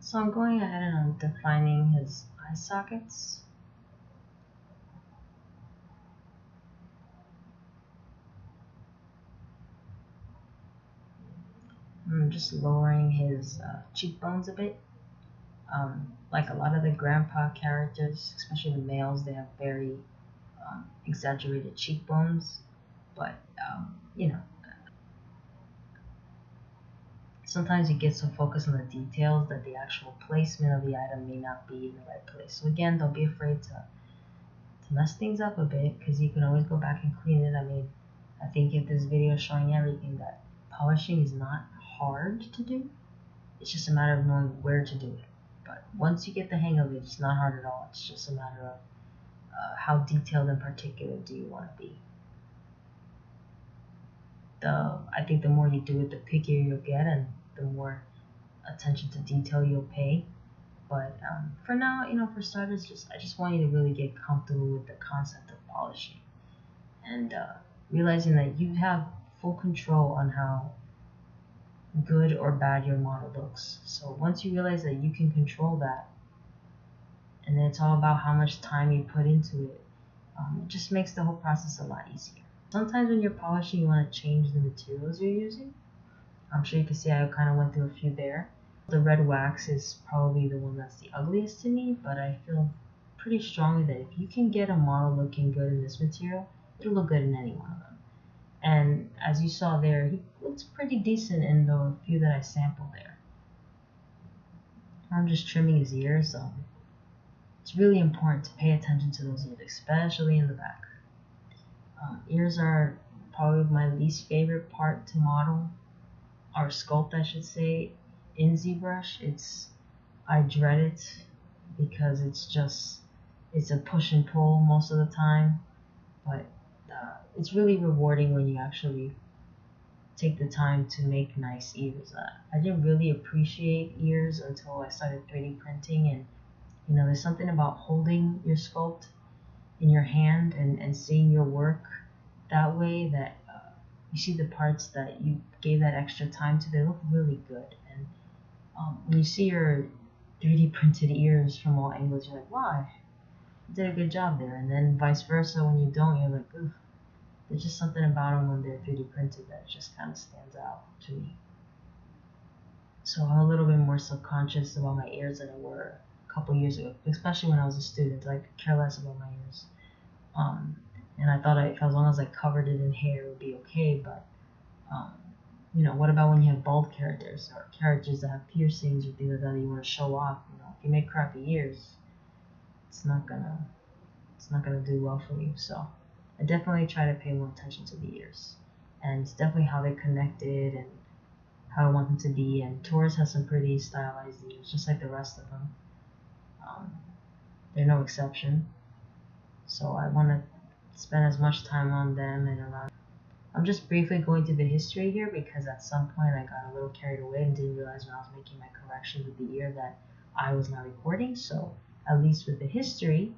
So I'm going ahead and I'm defining his eye sockets. I'm just lowering his cheekbones a bit. Like a lot of the grandpa characters, especially the males, they have very exaggerated cheekbones. But, you know, sometimes you get so focused on the details that the actual placement of the item may not be in the right place. So again, don't be afraid to mess things up a bit, because you can always go back and clean it. I mean, I think if this video is showing everything, that polishing is not hard to do. It's just a matter of knowing where to do it. But once you get the hang of it, it's not hard at all. It's just a matter of how detailed and particular do you want to be. I think the more you do it, the pickier you'll get, and the more attention to detail you'll pay. But for now, for starters, I just want you to really get comfortable with the concept of polishing, and realizing that you have full control on how good or bad your model looks. So once you realize that you can control that, and then it's all about how much time you put into it, it just makes the whole process a lot easier. Sometimes when you're polishing, you want to change the materials you're using. I'm sure you can see I kind of went through a few there. The red wax is probably the one that's the ugliest to me, but I feel pretty strongly that if you can get a model looking good in this material, it'll look good in any one of them. And as you saw there, he looks pretty decent in the few that I sampled there. I'm just trimming his ears. It's really important to pay attention to those ears, especially in the back. Ears are probably my least favorite part to model, or sculpt I should say, in ZBrush. I dread it because it's a push and pull most of the time, but it's really rewarding when you actually take the time to make nice ears. I didn't really appreciate ears until I started 3D printing, and there's something about holding your sculpt in your hand and seeing your work that way, that you see the parts that you gave that extra time to, they look really good. And when you see your 3D printed ears from all angles, you're like, wow, you did a good job there. And then vice versa, when you don't, you're like, ooh, there's just something about them when they're 3D printed that just kind of stands out to me. So I'm a little bit more subconscious about my ears than I were a couple years ago, especially when I was a student. I could care less about my ears. And I thought as long as I covered it in hair, it would be okay. But, what about when you have bald characters, or characters that have piercings or things like that you want to show off? If you make crappy ears, it's not gonna do well for you. So I definitely try to pay more attention to the ears, and it's definitely how they're connected and how I want them to be. And Taurus has some pretty stylized ears, just like the rest of them. They're no exception. So I want to spend as much time on them and around. I'm just briefly going through the history here because at some point I got a little carried away and didn't realize when I was making my corrections with the ear that I was not recording. So at least with the history,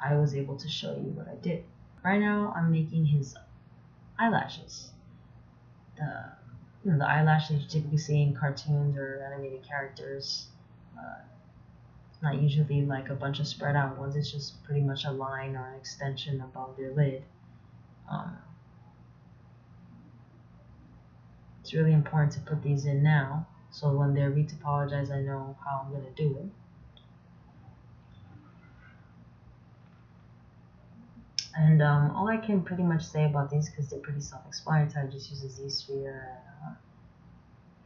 I was able to show you what I did. Right now I'm making his eyelashes. The eyelashes you typically see in cartoons or animated characters. It's not usually like a bunch of spread out ones. It's just pretty much a line or an extension above their lid. It's really important to put these in now, so when they're retopologized, I know how I'm going to do it. And all I can pretty much say about these, because they're pretty self-explanatory, I just use a Z-sphere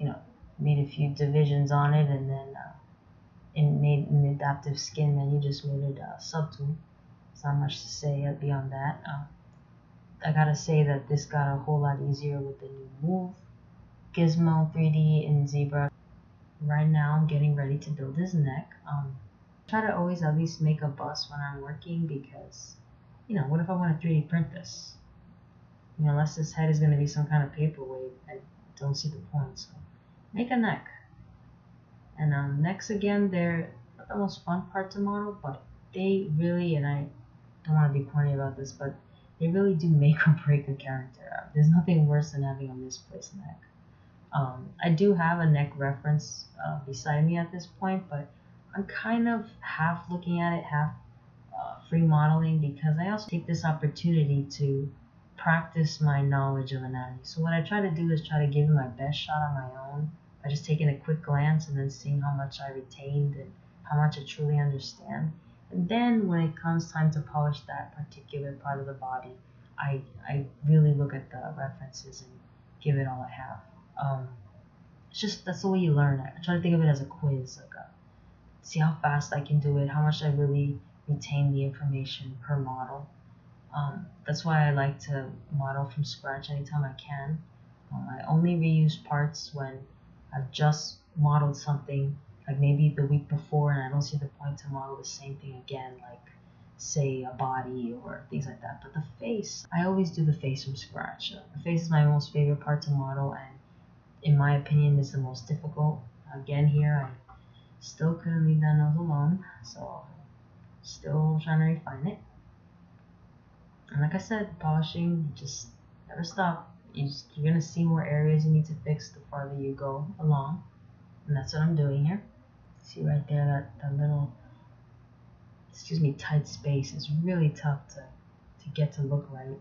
and made a few divisions on it, and then made an adaptive skin menu, just made it subtool. There's not much to say beyond that. I gotta say that this got a whole lot easier with the new move, Gizmo 3D in ZBrush. Right now I'm getting ready to build his neck. Try to always at least make a bust when I'm working, because what if I want to 3D print this? Unless this head is going to be some kind of paperweight, I don't see the point. So make a neck. And necks, again, they're not the most fun part to model, but they really, and I don't want to be corny about this, but they really do make or break a character. There's nothing worse than having a misplaced neck. I do have a neck reference beside me at this point, but I'm kind of half looking at it, half free modeling, because I also take this opportunity to practice my knowledge of anatomy. So what I try to do is try to give it my best shot on my own by just taking a quick glance and then seeing how much I retained and how much I truly understand. And then when it comes time to polish that particular part of the body, I really look at the references and give it all I have. It's just, that's the way you learn. I try to think of it as a quiz, like see how fast I can do it, how much I really retain the information per model. That's why I like to model from scratch anytime I can. I only reuse parts when I've just modeled something, like maybe the week before, and I don't see the point to model the same thing again, like say a body or things like that. But the face, I always do the face from scratch. The face is my most favorite part to model, and in my opinion is the most difficult. Again, here I still couldn't leave that nose alone, so still trying to refine it. And like I said, polishing, just never stop. You're gonna see more areas you need to fix the farther you go along, and that's what I'm doing here. See right there, that little, tight space is really tough to get to look right.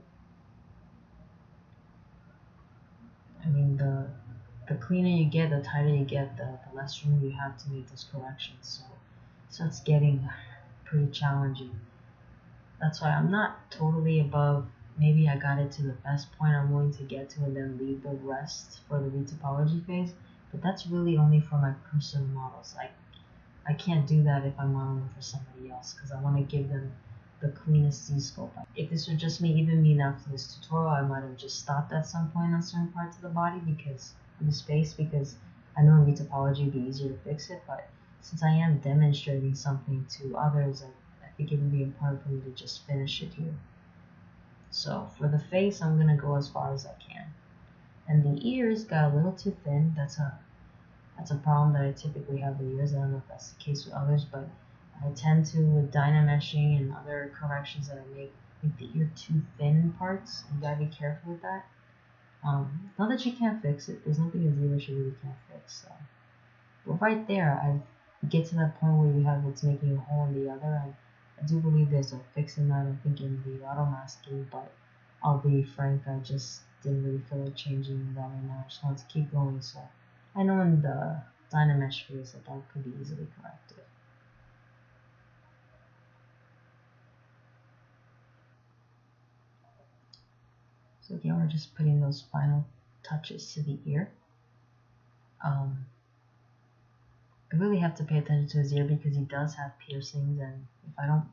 I mean, the cleaner you get, the tighter you get, the less room you have to make those corrections. So it's getting pretty challenging. That's why I'm not totally above. Maybe I got it to the best point I'm willing to get to and then leave the rest for the retopology phase. But that's really only for my personal models. I can't do that if I'm modeling for somebody else, because I want to give them the cleanest Zsculpt. If this were just me, even me now for this tutorial, I might have just stopped at some point on certain parts of the body because of the space, because I know in retopology it'd be easier to fix it. But since I am demonstrating something to others, I think it would be important for me to just finish it here. So for the face, I'm gonna go as far as I can. And the ears got a little too thin. That's a problem that I typically have with ears. I don't know if that's the case with others, but I tend to, with dynameshing and other corrections that I make the ear too thin parts. You gotta be careful with that. Not that you can't fix it. There's nothing in ZBrush you really can't fix. But right there, I get to that point where you have what's making a hole in the other. I do believe there's a fix in that, I think, in the auto masking, but I'll be frank, I just didn't really feel like changing that right now. I just wanted to keep going, so I know in the dynamesh phase that could be easily corrected. So again, we're just putting those final touches to the ear. I really have to pay attention to his ear because he does have piercings, and if I don't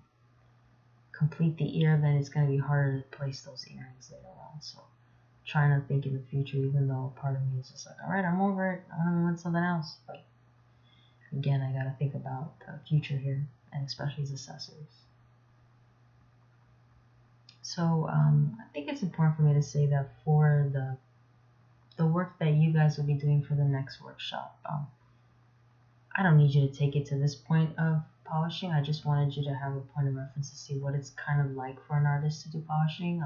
complete the ear, then it's going to be harder to place those earrings later on. So trying to think in the future, even though part of me is just like, alright, I'm over it, I want something else. But again, I got to think about the future here, and especially his accessories. So I think it's important for me to say that for the work that you guys will be doing for the next workshop, I don't need you to take it to this point of polishing. I just wanted you to have a point of reference to see what it's kind of like for an artist to do polishing.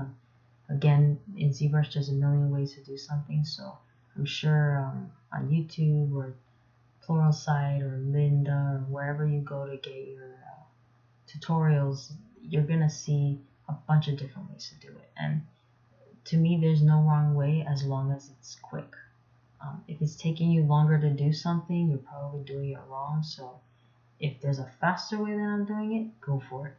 Again, in ZBrush, there's a million ways to do something, so I'm sure on YouTube or Pluralsight or Linda or wherever you go to get your tutorials, you're gonna see a bunch of different ways to do it. And to me, there's no wrong way as long as it's quick. If it's taking you longer to do something, you're probably doing it wrong. So if there's a faster way than I'm doing it, go for it.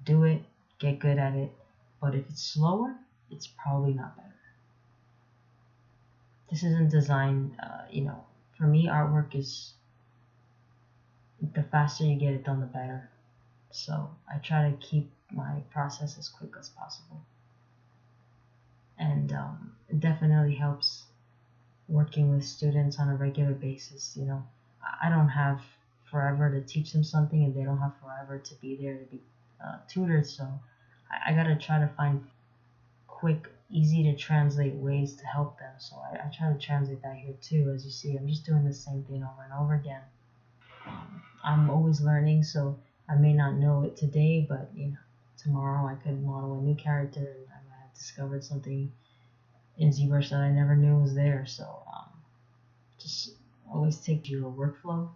Do it, get good at it. But if it's slower, it's probably not better. This isn't designed, for me, artwork is, the faster you get it done, the better. So I try to keep my process as quick as possible. And it definitely helps working with students on a regular basis. I don't have forever to teach them something, and they don't have forever to be there to be tutored. So I gotta try to find quick, easy to translate ways to help them. So I try to translate that here too. As you see, I'm just doing the same thing over and over again. I'm always learning, so I may not know it today, but tomorrow I could model a new character, and I might have discovered something in ZBrush that I never knew was there. So just always take your workflow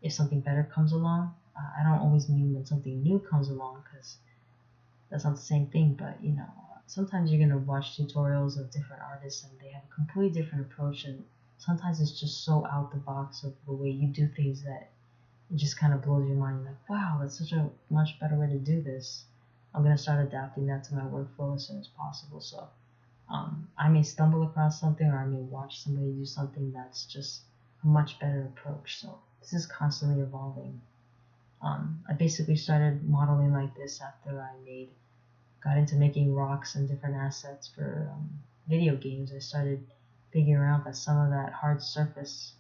if something better comes along. I don't always mean when something new comes along, because that's not the same thing, but you know, sometimes you're gonna watch tutorials of different artists and they have a completely different approach, and sometimes it's just so out the box of the way you do things that it just kind of blows your mind. You're like, wow, that's such a much better way to do this. I'm gonna start adapting that to my workflow as soon as possible. So I may stumble across something, or I may watch somebody do something that's just a much better approach. So this is constantly evolving. I basically started modeling like this after I got into making rocks and different assets for video games. I started figuring out that some of that hard surface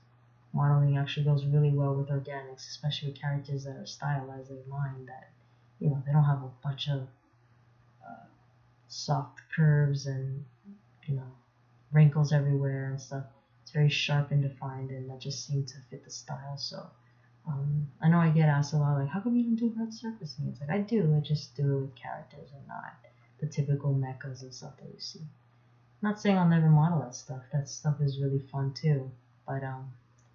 modeling actually goes really well with organics, especially with characters that are stylized like mine, that, you know, they don't have a bunch of soft curves and, you know, wrinkles everywhere and stuff. It's very sharp and defined, and that just seemed to fit the style. So I know I get asked a lot, like, how come you don't do hard surfacing? It's like, I do, I just do it with characters and not the typical mechas and stuff that you see. I'm not saying I'll never model that stuff. That stuff is really fun too. But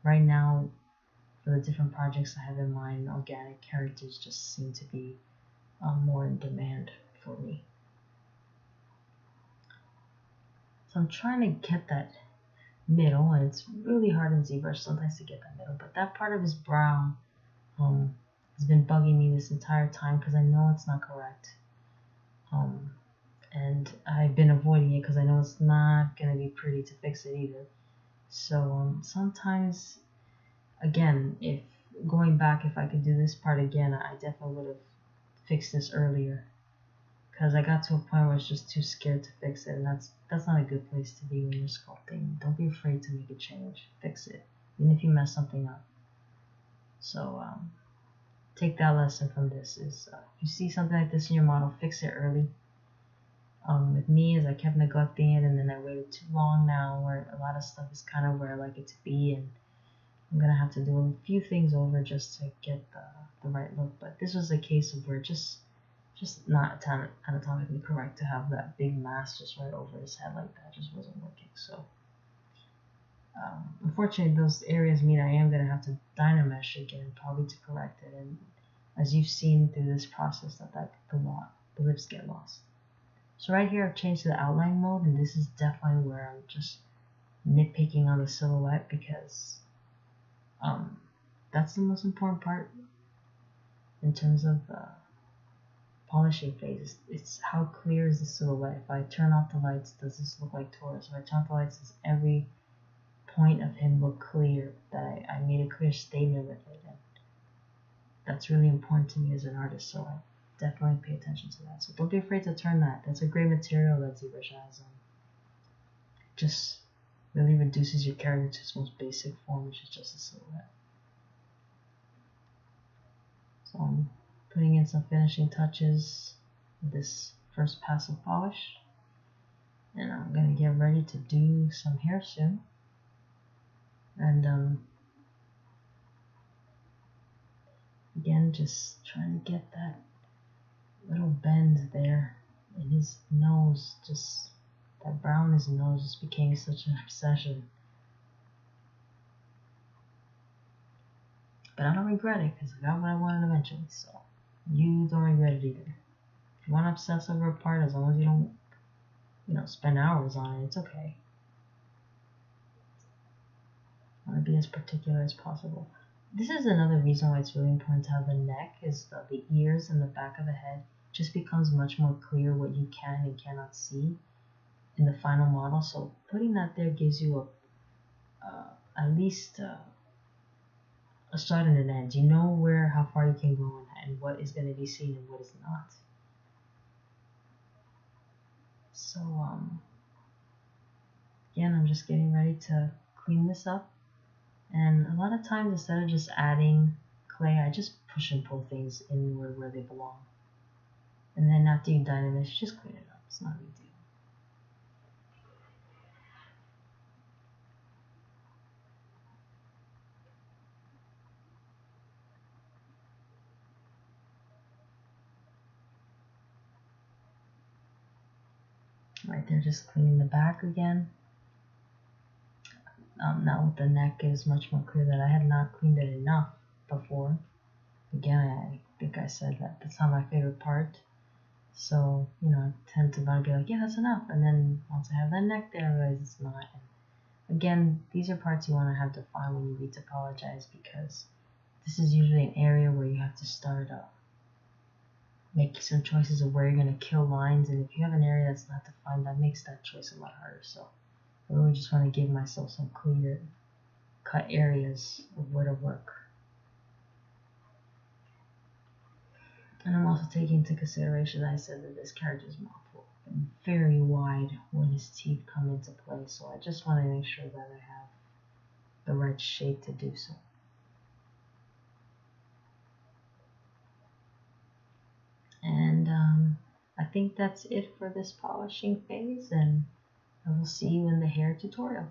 right now, for the different projects I have in mind, organic characters just seem to be more in demand for me. So I'm trying to get that middle, and it's really hard in ZBrush sometimes to get that middle, but that part of his brow has been bugging me this entire time because I know it's not correct, and I've been avoiding it because I know it's not going to be pretty to fix it either. So sometimes, again, if going back, if I could do this part again, I definitely would have fixed this earlier, because I got to a point where I was just too scared to fix it, and that's not a good place to be when you're sculpting. Don't be afraid to make a change. Fix it, even if you mess something up. So take that lesson from this: is if you see something like this in your model, fix it early. With me, as I kept neglecting it, and then I waited too long now, where a lot of stuff is kind of where I like it to be, and I'm gonna have to do a few things over just to get the right look. But this was a case of where just not anatomically correct to have that big mass just right over his head like that. Just wasn't working. So unfortunately, those areas mean I am going to have to dynamesh again, probably to correct it. And as you've seen through this process, the lips get lost. So right here I've changed to the outline mode, and this is definitely where I'm just nitpicking on the silhouette, because that's the most important part in terms of polishing phase. It's how clear is the silhouette. If I turn off the lights, does this look like Taurus? If I turn off the lights, does every point of him look clear, that I made a clear statement with it? And that's really important to me as an artist, so I definitely pay attention to that. So don't be afraid to turn that. That's a great material that ZBrush has. Just really reduces your character to its most basic form, which is just a silhouette. So I'm putting in some finishing touches with this first pass of polish, and I'm going to get ready to do some hair soon. And again, just trying to get that little bend there in his nose. Just that brown in his nose just became such an obsession. But I don't regret it, because I got what I wanted eventually, so you don't regret it either. If you want to obsess over a part, as long as you don't, spend hours on it, it's okay. I want to be as particular as possible. This is another reason why it's really important to have the neck, is the ears and the back of the head. It just becomes much more clear what you can and cannot see in the final model. So putting that there gives you at least a start and an end. You know how far you can go and what is going to be seen and what is not. So again, I'm just getting ready to clean this up, and a lot of times instead of just adding clay, I just push and pull things inward where they belong, and then after you dynamesh, just clean it up. It's not a big deal. Right there, just cleaning the back again. Now with the neck, it is much more clear that I had not cleaned it enough before. Again, I think I said that that's not my favorite part. So, you know, I tend to be like, yeah, that's enough. And then once I have that neck there, I realize it's not. And again, these are parts you want to have defined when you read Apologize, because this is usually an area where you have to start making some choices of where you're going to kill lines. And if you have an area that's not defined, that makes that choice a lot harder. So I really just want to give myself some clear cut areas of where to work. And I'm also taking into consideration that I said that this character's mouth will be very wide when his teeth come into play, so I just want to make sure that I have the right shape to do so. And I think that's it for this polishing phase, and I will see you in the hair tutorial.